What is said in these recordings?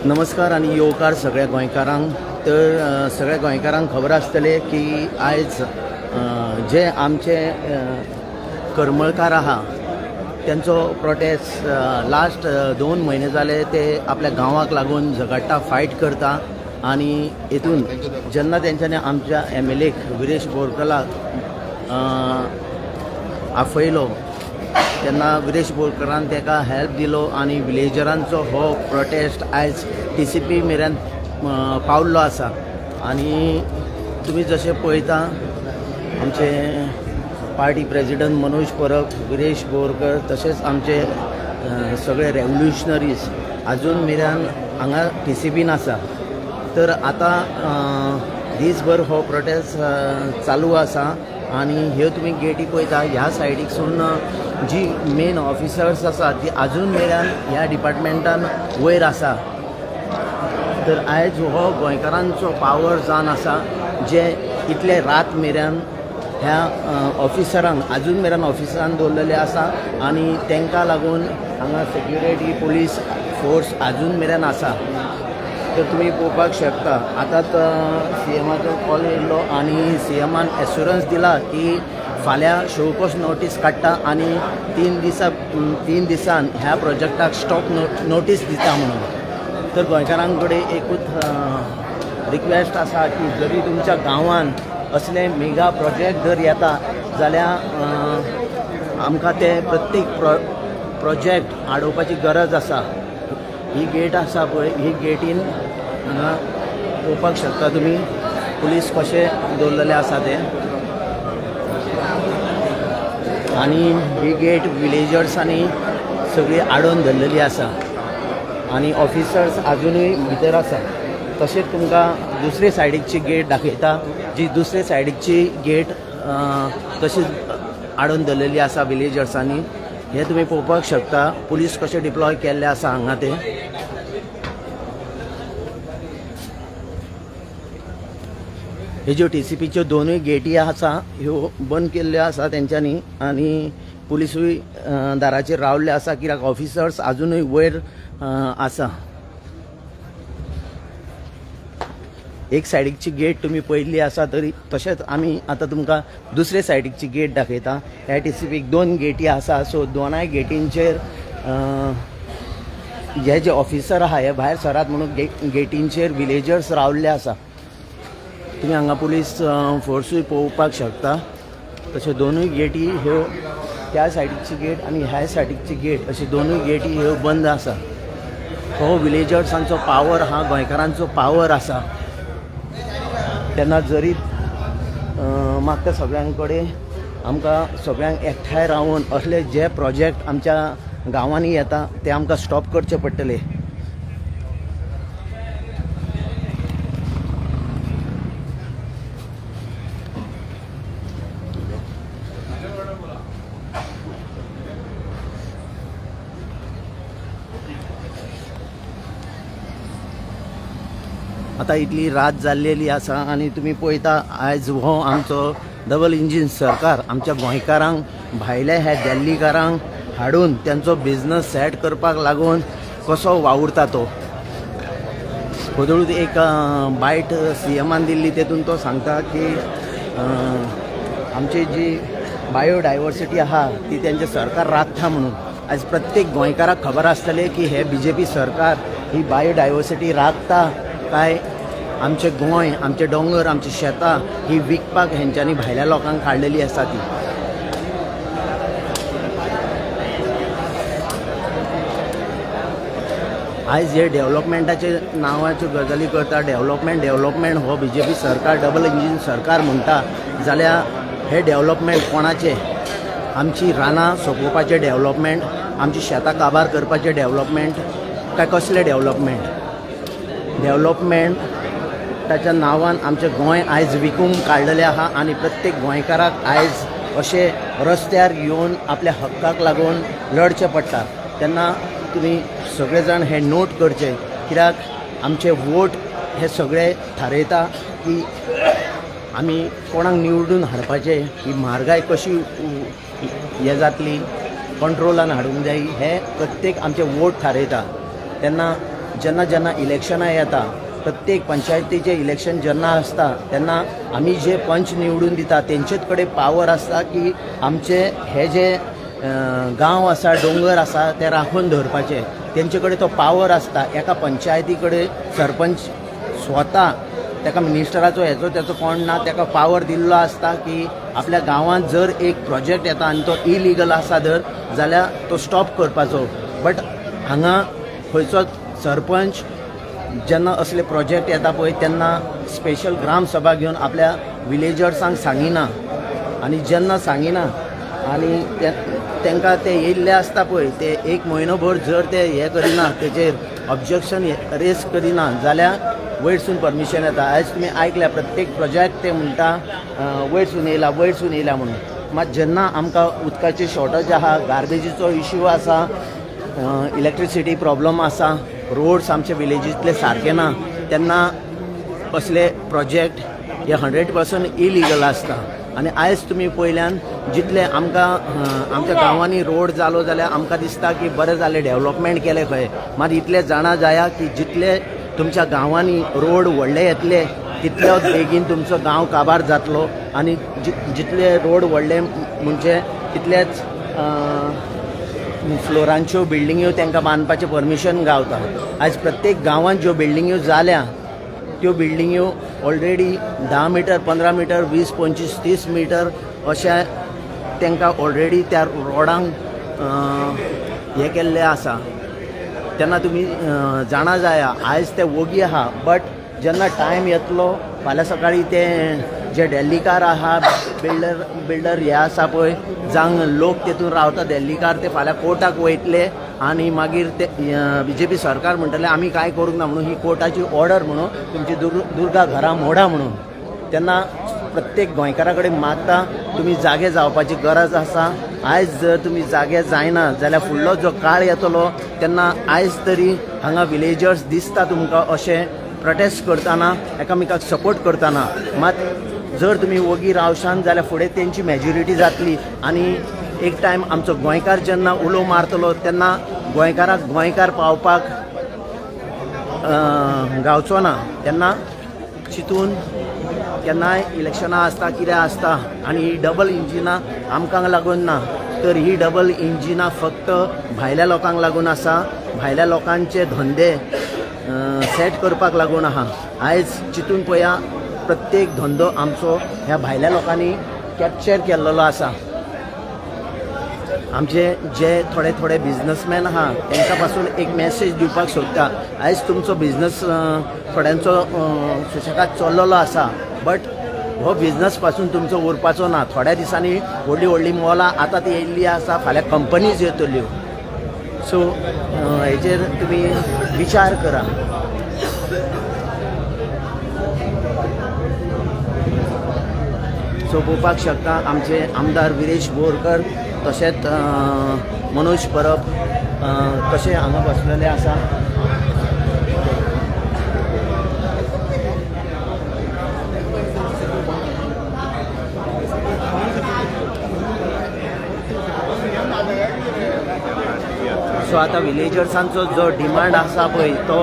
नमस्कार आणि येवकार सगळ्या गोंयकारांक। तर सगळ्या गोंयकारांक खबर आसतले की आयज जे आमचे करमळकार आहा त्यांचो प्रोटेस्ट लास्ट 2 म्हयने जाले ते आपल्या गांवाक लागून झगडटा फायट करता। आणि हेतून जेन्ना तेंच्यांनी आमच्या MLAक विरेश बोरकराक आफयलो तेन्ना विरेश बोरकरान ताका हेल्प दिलो आणि विलेजरांचो हो प्रोटेस्ट आयज TCP मेरेन पावल्लो आसा। आणि तुम्ही जसे पळयता आमचे पार्टी प्रेसिडेंट मनोज परब, विरेश बोरकर तसेच आमचे सगळे रेव्होल्युशनरीज अजून मेरेन हांगा TCPन आसा। तर आता दीसभर हो प्रोटेस्ट चालू आसा। आणि ह्यो तुम्ही गेटी पळयता ह्या सायडीकसून जी मेन ऑफिसर्स आसा ती अजून मेरेन ह्या डिपार्टमेंटान वयर आसा। तर आयज हो गोंयकारांचो पावर जावन आसा जे इतले रात मेरेन ह्या ऑफिसरांक अजून मेरेन ऑफिसरान दवरलेले आसा। आणि तांकां लागून हांगा सेक्युरिटी पुलीस फोर्स अजून मेरेन आसा। तर तुम्ही पळोवपाक शकता आतांच CMाचो कॉल येयल्लो आणि CMान एश्युरन्स दिला की फाल्यां शोकॉज नोटीस काडटा आणि 3 दिसान ह्या प्रोजेक्टाक स्टॉप नोटीस दिता म्हणून। तर गोंयकारां कडेन एकूच रिक्वेस्ट आसा की जरी तुमच्या गांवान असले मेगा प्रोजेक्ट जर येता जाल्यार आमकां ते प्रत्येक प्रोजेक्ट आडोवपाची गरज आसा। ही गेट आसा पळय ही गेटीन हांगा पळोवपाक शकता तुम्ही पुलीस कशे दवरलेले आसा ते। आणि ही गेट विलेजर्सांनी सगळी आडोवन धरलेली आसा आणि ऑफिसर्स अजूनय भितर आसा। तशेंच तुमकां दुसरे सायडीकची गेट दाखयता जी दुसरे सायडीकची गेट तशीच आडोवन धरलेली आसा विलेजर्सांनी। हे तुम्ही पळोवपाक शकता पुलीस कशे डिप्लॉय केल्ले आसा हांगा ते। हे ज्यो TCPच्यो दोनूय गेटी आसा ह्यो बंद केल्ल्यो आसा तेंच्यांनी आणि पुलिसूय दाराचेर रावल्ले आसा कित्याक ऑफिसर्स अजूनय वयर आसा। एक सायडीकची गेट तुम्ही पळयल्ली आसा तरी तशेंच आमी आतां तुमकां दुसरे सायडीकची गेट दाखयता। ह्या TCPक 2 गेटी आसा सो दोनाय गेटींचेर जे ऑफिसर आहा हे भायर सरात म्हणून गेटींचेर विलेजर्स रावल्ले आसा। तुम्ही हांगा पुलीस फोर्सूय पळोवपाक शकता। तशे दोनूय गेटी ह्यो त्या सायडीकची गेट आणि ह्या सायडीकची गेट अशी दोनूय गेटी ह्यो बंद आसा। हो विलेजर्सांचो पावर हा गोंयकारांचो पावर आसा। तेन्ना जरी म्हाका सगळ्यां कडेन आमकां सगळ्यांक एकठांय रावून असले जे प्रोजेक्ट आमच्या गांवांनी येता ते आमकां स्टॉप करचे पडटले। आता इतली रात जाल्लेली आसा आणि तुम्ही पळयता आयज हो आमचो डबल इंजीन सरकार आमच्या गोंयकारांक भायल्या ह्या दिल्लीकारांक हाडून त्यांचो बिझनस सेट करपाक लागून कसो वावुरता तो। खोदळूत एक बायट CMान दिल्ली तेतून तो सांगता की आमची जी बायोडायवर्सिटी आहा ती त्यांचे सरकार राखता म्हणून। आज प्रत्येक गोंयकाराक खबर आसतले की हे BJP सरकार ही बायोडायवर्सिटी राखता काय आमचे गोंय आमचे डोंगर आमची शेतां ही विकपाक हेंच्यांनी भायल्या लोकांक काडलेली आसा ती। आयज हे डेव्हलपमेंटाचे नांवाच्यो गजाली करता डेव्हलपमेंट हो BJP सरकार डबल इंजीन सरकार म्हणटा जाल्यार हे डेव्हलपमेंट कोणाचे? आमची रानां सोंपोवपाचें डेव्हलपमेंट, आमची शेतां काबार करपाचें डेव्हलपमेंट काय कसलें डेव्हलपमेंट ताच्या नांवान आमचें गोंय आयज विकूंक काडलेलें आहा। आणि प्रत्येक गोंयकाराक आयज अशे रस्त्यार येवन आपल्या हक्काक लागून लढचें पडटा। तेन्ना तुमी सगळे जाण हे नोट करचे कित्याक आमचे वोट हे सगळे थारयता की आमी कोणाक निवडून हाडपाचे, ही म्हारगाय कशी हे जातली, कंट्रोलान हाडूंक जाय, हे प्रत्येक आमचे वोट थारयता. तेन्ना जेन्ना जेन्ना इलेक्शनां येता, प्रत्येक पंचायतीचे इलेक्शन जेन्ना आसता तेन्ना आमी जे पंच निवडून दिता तेंचेच कडेन पावर आसता की आमचे हे जे गांव आसा, दोंगर आसा ते राखून दवरपाचे. तेंचे कडेन तो पावर आसता. एका पंचायती कडेन सरपंच स्वता ताका मिनिस्टराचो हेचो तेचो कोण ना, ताका पावर दिल्लो आसता की आपल्या गांवांत जर एक प्रोजेक्ट येता आनी तो इलिगल आसा जाल्यार तो स्टॉप करपाचो. बट हांगा खंयचो सरपंच जेन्ना असले प्रोजेक्ट येता पळय तेन्ना स्पेशल ग्राम सभा घेवन आपल्या विलेजर्सांक सांगिना. आनी जेन्ना सांगिना आनी तांकां ते येयल्ले आसता पळय ते एक म्हयनोभर जर ते हे करिना, तेजेर ऑब्जेक्शन रेज करिना जाल्यार वयरसून परमिशन येता. आयज तुमी आयकल्या प्रत्येक प्रोजेक्ट ते म्हणटा वयरसून येयला म्हणून. मात जेन्ना आमकां उदकाची शॉर्टेज आहा, गार्बेजीचो इश्यू आसा, इलेक्ट्रिसिटी प्रॉब्लम आसा, रोड्स आमचे विलेजींतले सारके ना, तेन्ना असले प्रोजेक्ट हे 100% इलिगल आसता. आनी आयज तुमी पयल्यान जितले आमकां आमच्या गांवांनी रोड जालो जाल्यार आमकां दिसता की बरें जालें, डेवलपमेंट केलें खंय. मात इतलें जाणा जाया की जितले तुमच्या गांवांनी रोड व्हडले येतले तितलोच बेगीन तुमचो गांव काबार जातलो. आनी जितले रोड व्हडले म्हणजे तितलेच फ्लोरांच्यो बिल्डिंग्यो तांकां बांदपाचें परमिशन गावता. आयज प्रत्येक गांवांत ज्यो बिल्डिंग्यो जाल्या त्यो बिल्डिंग्यो ऑलरेडी 10 मीटर, 15 मीटर, 20, 25, 30 मीटर अशा तांकां ऑलरेडी त्या रोडांक हे केल्लें आसा. तेन्ना तुमी जाणा जाया आयज ते वोगी आहा, बट जेन्ना टायम येतलो फाल्यां सकाळी ते जे दिल्लीकार आहा, बिल्डर हे आसा पळय, जांग लोक तेतून रावता दिल्लीकार, ते फाल्यां कोर्टाक वयतले आनी मागीर ते BJP सरकार म्हणटले आमी कांय करूंक ना म्हणून, ही कोर्टाची ऑर्डर म्हणून तुमची दुर्गा घरां मोडा म्हणून. तेन्ना प्रत्येक गोंयकारा कडेन मागता तुमी जागे जावपाची गरज आसा. आयज जर तुमी जागे जायना जाल्यार फुडलो जो काळ येतलो तेन्ना आयज तरी हांगा विलेजर्स दिसता तुमकां अशें प्रोटेस्ट करतना, एकामेकाक सपोर्ट करतना. मात जर तुमी वोगी रावशान जाल्यार फुडें तेंची मेजॉरिटी जातली आनी एक टायम आमचो गोंयकार जेन्ना उलो मारतलो तेन्ना गोंयकाराक गोंयकार पावपाक गावचो ना. तेन्ना चिंतून केन्नाय इलेक्शनां आसता, कितें आसता आनी ही डबल इंजिनां आमकां लागून ना, तर ही डबल इंजिनां फक्त भायल्या लोकांक लागून आसा. भायल्या लोकांचे धंदे सेट करपाक लागून आहा. आयज चिंतून पळया, प्रत्येक धंदो आमचो ह्या भायल्या लोकांनी कॅप्चर केल्लो आसा. आमचे जे थोडे थोडे बिझनसमॅन आहा तांकां पासून एक मेसेज दिवपाक सोदता. आयज तुमचो बिझनस थोड्यांचो सुशेगाद चल्लेलो आसा, बट हो बिझनस पासून तुमचो उरपाचो ना. थोड्या दिसांनी व्हडली व्हडली मॉलां आतां ती येयल्ली आसा, फाल्यां कंपनीज येतल्यो. सो हेजेर तुमी विचार करा. सो पळोवपाक शकता आमचे आमदार विरेश बोरकर तशेंच मनोज परब कशे हांगा बसलेले आसा. सो आतां विलेजर्सांचो जो डिमांड आसा पळय तो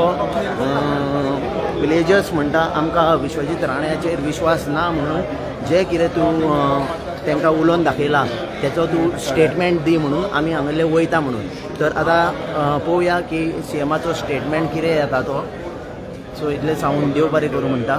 विलेजर्स म्हणटा आमकां विश्वजीत राण्याचेर विश्वास ना म्हणून. जे कितें तूं तांकां उलोवन दाखयला तेचो तूं स्टेटमेंट दी म्हणून आमी हांगले वयता म्हणून. तर आतां पळोवया की CMाचो स्टेटमेंट कितें येता तो. सो इतलें सांगून देव बरें करूं म्हणटा.